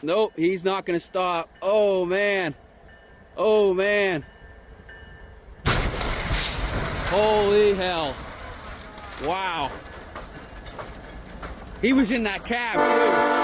Nope, he's not gonna stop. Oh man. Oh man. Holy hell. Wow. He was in that cab too.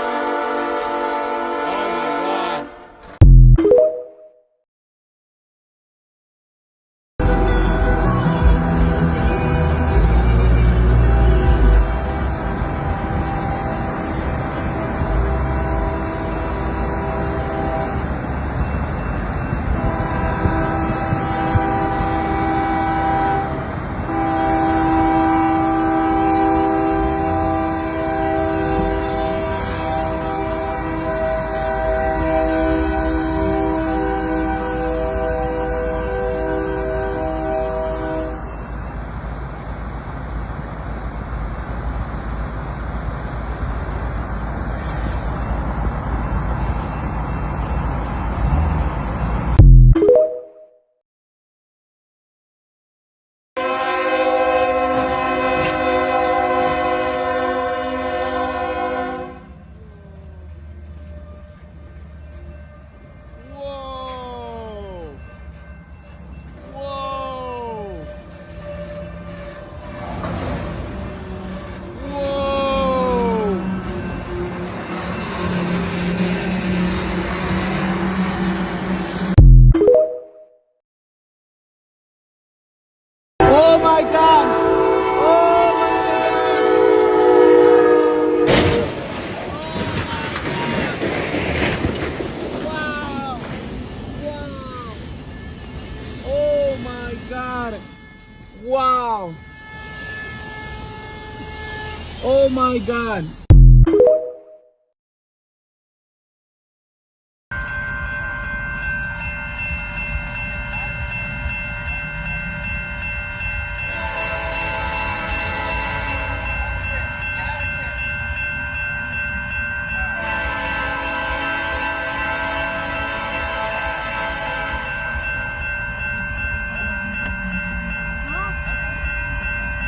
Oh my God! Oh my God! Wow! Oh my God!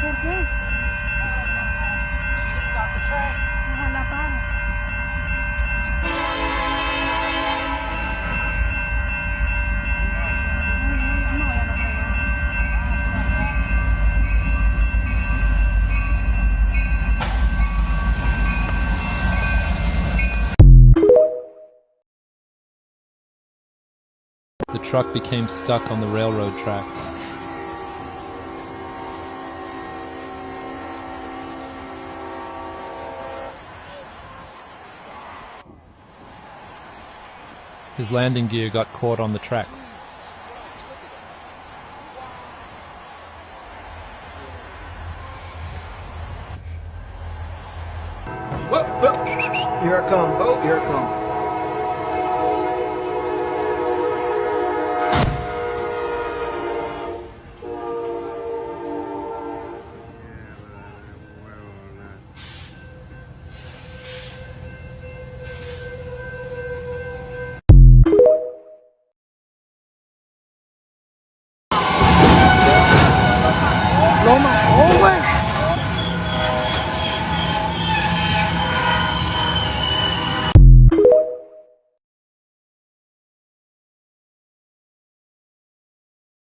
¿Por qué? Ojalá pare. No, ya no creo. The truck became stuck on the railroad tracks. His landing gear got caught on the tracks. Whoa, whoa. Here I come. Oh, here I come. Loma, oh, güey.